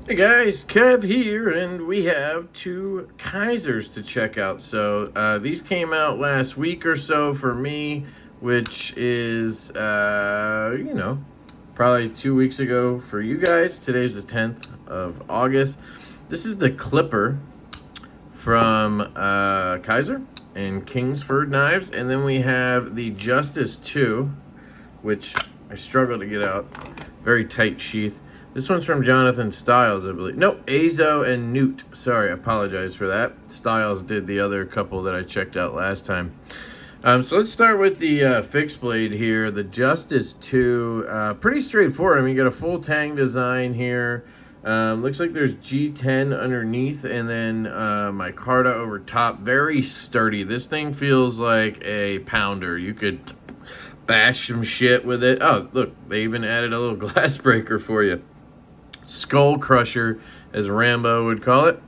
Hey guys, Kev here, and we have two Kizers to check out. So these came out last week or so for me, which is, probably 2 weeks ago for you guys. Today's the 10th of August. This is the Clipper from Kizer and Kingsford knives. And then we have the Justice 2, which I struggle to get out. Very tight sheath. This one's from Jonathan Styles, I believe. No, Azo and Newt. Sorry, I apologize for that. Styles did the other couple that I checked out last time. So let's start with the fixed blade here. The Justice 2, pretty straightforward. I mean, you got a full tang design here. Looks like there's G10 underneath and then micarta over top. Very sturdy. This thing feels like a pounder. You could bash some shit with it. Oh, look, they even added a little glass breaker for you. Skull crusher, as Rambo would call it.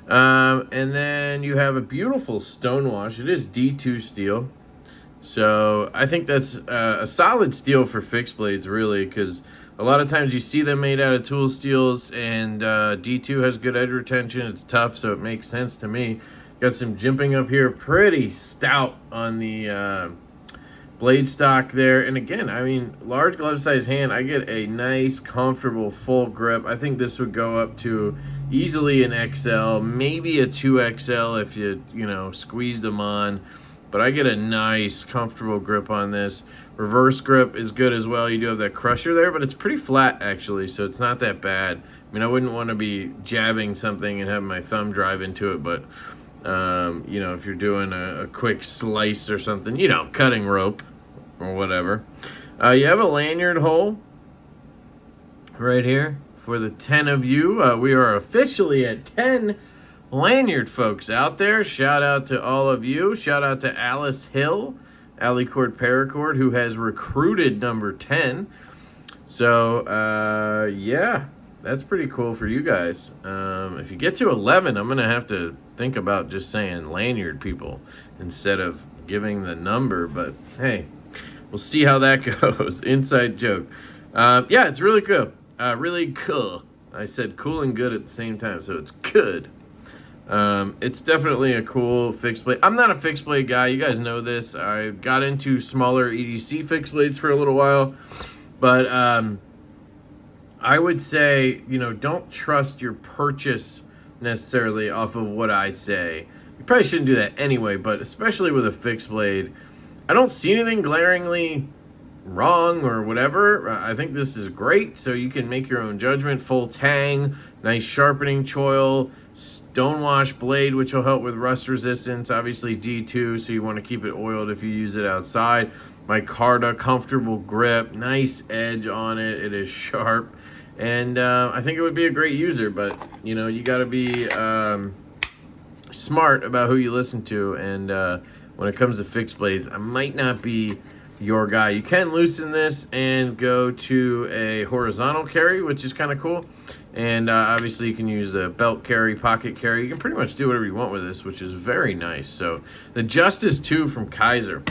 And then you have a beautiful stonewash. It is D2 steel. So I think that's a solid steel for fixed blades, really, because a lot of times you see them made out of tool steels, and D2 has good edge retention. It's tough, so it makes sense to me. Got some jimping up here. Pretty stout on the blade stock there. And again, I mean, large glove size hand, I get a nice, comfortable, full grip. I think this would go up to easily an XL, maybe a 2XL if you squeezed them on. But I get a nice, comfortable grip on this. Reverse grip is good as well. You do have that crusher there, but it's pretty flat, actually, so it's not that bad. I mean, I wouldn't want to be jabbing something and having my thumb drive into it, but if you're doing a quick slice or something, cutting rope or whatever. You have a lanyard hole right here for the 10 of you. We are officially at 10 lanyard folks out there. Shout out to all of you. Shout out to Alice Hill, Alicord Paracord, who has recruited number 10. So, yeah. That's pretty cool for you guys. If you get to 11, I'm going to have to think about just saying lanyard people instead of giving the number. But, hey, we'll see how that goes. Inside joke. Yeah, it's really cool. Really cool. I said cool and good at the same time, so it's good. It's definitely a cool fixed blade. I'm not a fixed blade guy. You guys know this. I got into smaller EDC fixed blades for a little while. But, I would say, don't trust your purchase necessarily off of what I say. You probably shouldn't do that anyway, but especially with a fixed blade, I don't see anything glaringly wrong or whatever. I think this is great, so you can make your own judgment. Full tang, nice sharpening choil, stonewash blade, which will help with rust resistance. Obviously D2, so you want to keep it oiled if you use it outside. Micarta, comfortable grip, nice edge on it. It is sharp. And I think it would be a great user, but, you got to be smart about who you listen to. And when it comes to fixed blades, I might not be your guy. You can loosen this and go to a horizontal carry, which is kind of cool. And obviously you can use the belt carry, pocket carry. You can pretty much do whatever you want with this, which is very nice. So the Justice 2 from Kizer.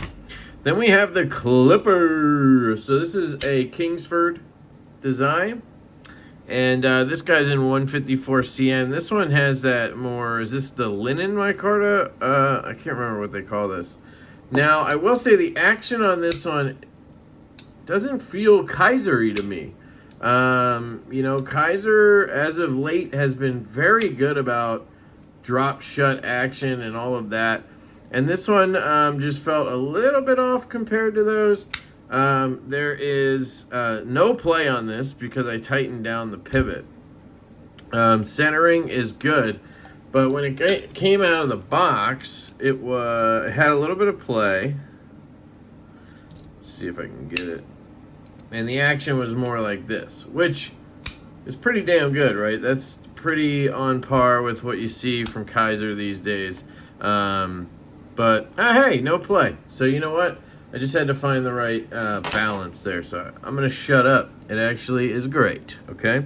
Then we have the Clipper. So this is a Kingsford design. And this guy's in 154 CM. This one has that more, is this the linen micarta? I can't remember what they call this. Now, I will say the action on this one doesn't feel Kizer-y to me. Kizer, as of late, has been very good about drop shut action and all of that. And this one just felt a little bit off compared to those. There is no play on this because I tightened down the pivot. Centering is good, but when it came out of the box, it had a little bit of play. Let's see if I can get it. And the action was more like this, which is pretty damn good, right? That's pretty on par with what you see from Kizer these days. But hey, no play. So you know what? I just had to find the right balance there. So I'm going to shut up. It actually is great, okay?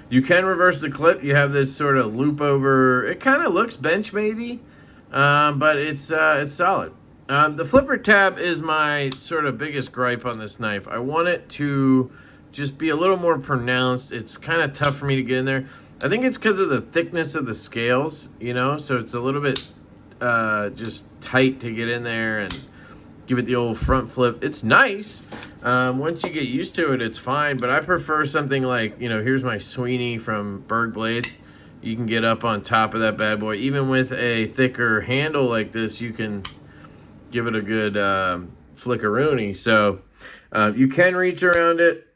You can reverse the clip. You have this sort of loop over. It kind of looks bench maybe, but it's solid. The flipper tab is my sort of biggest gripe on this knife. I want it to just be a little more pronounced. It's kind of tough for me to get in there. I think it's because of the thickness of the scales, you know, so it's a little bit just tight to get in there and give it the old front flip. It's nice. Once you get used to it, it's fine, but I prefer something like, you know, here's my Sweeney from Berg Blades. You can get up on top of that bad boy. Even with a thicker handle like this, you can give it a good flickaroony. So you can reach around it,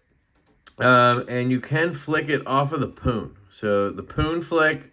and you can flick it off of the poon. So the poon flick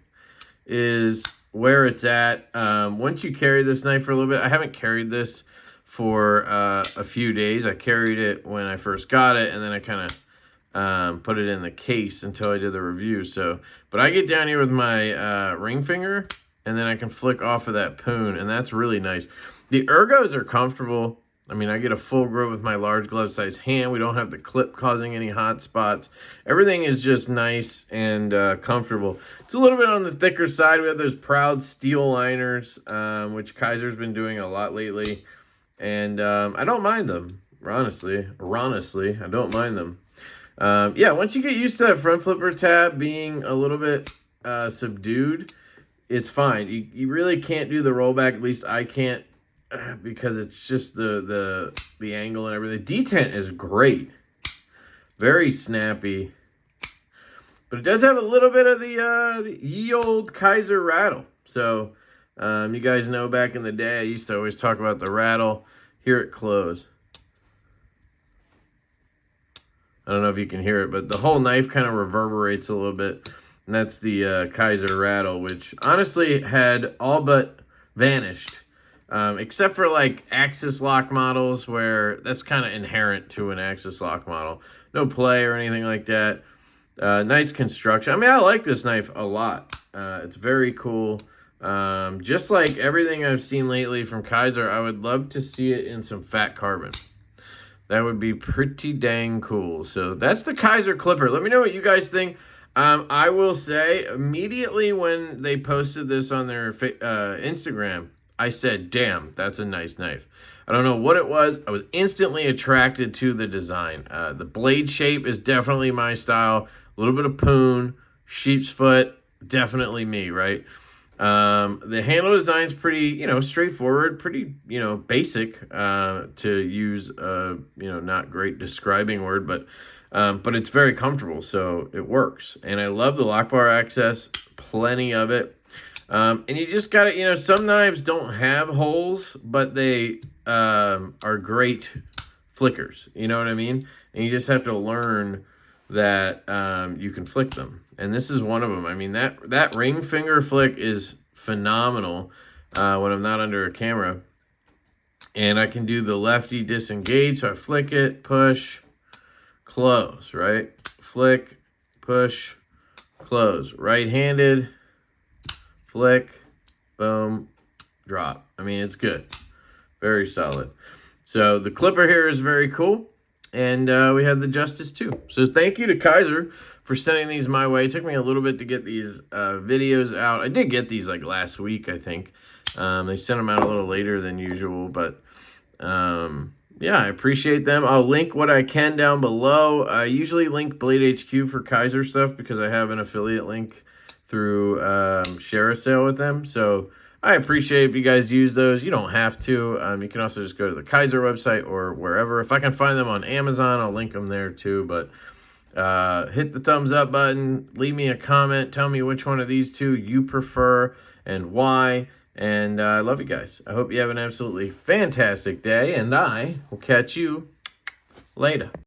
is where it's at. Once you carry this knife for a little bit, I haven't carried this for a few days. I carried it when I first got it, and then I kind of put it in the case until I did the review. So, but I get down here with my ring finger, and then I can flick off of that poon, and that's really nice. The ergos are comfortable. I mean, I get a full grip with my large glove size hand. We don't have the clip causing any hot spots. Everything is just nice and comfortable. It's a little bit on the thicker side. We have those proud steel liners, which Kizer's been doing a lot lately. And I don't mind them, honestly, I don't mind them. Yeah, once you get used to that front flipper tab being a little bit subdued, it's fine. You really can't do the rollback, at least I can't, because it's just the angle and everything. Detent is great, very snappy, but it does have a little bit of the ye old Kizer rattle. So you guys know back in the day, I used to always talk about the rattle. Hear it close. I don't know if you can hear it, but the whole knife kind of reverberates a little bit. And that's the Kizer rattle, which honestly had all but vanished. Except for like axis lock models, where that's kind of inherent to an axis lock model. No play or anything like that. Nice construction. I mean, I like this knife a lot. It's very cool. Just like everything I've seen lately from Kizer, I would love to see it in some fat carbon. That would be pretty dang cool. So that's the Kizer Clipper. Let me know what you guys think. I will say, immediately when they posted this on their Instagram, I said, damn, that's a nice knife. I don't know what it was. I was instantly attracted to the design. The blade shape is definitely my style. A little bit of poon, sheep's foot, definitely me, right? The handle design is pretty, you know, straightforward, pretty, you know, basic, to use a, you know, not great describing word, but it's very comfortable, so it works. And I love the lock bar access, plenty of it. And you just got to, you know, some knives don't have holes, but they are great flickers. You know what I mean? And you just have to learn that you can flick them. And this is one of them. I mean, that ring finger flick is phenomenal when I'm not under a camera. And I can do the lefty disengage. So I flick it, push, close, right? Flick, push, close. Right-handed, flick, boom, drop. I mean, it's good. Very solid. So the clipper here is very cool. And we have the Justice too. So thank you to Kizer for sending these my way. It took me a little bit to get these videos out. I did get these like last week, I think. They sent them out a little later than usual. But yeah, I appreciate them. I'll link what I can down below. I usually link Blade HQ for Kizer stuff because I have an affiliate link through share a sale with them. So I appreciate if you guys use those. You don't have to. You can also just go to the Kizer website or wherever. If I can find them on Amazon, I'll link them there too. But hit the thumbs up button. Leave me a comment. Tell me which one of these two you prefer and why. And I love you guys. I hope you have an absolutely fantastic day. And I will catch you later.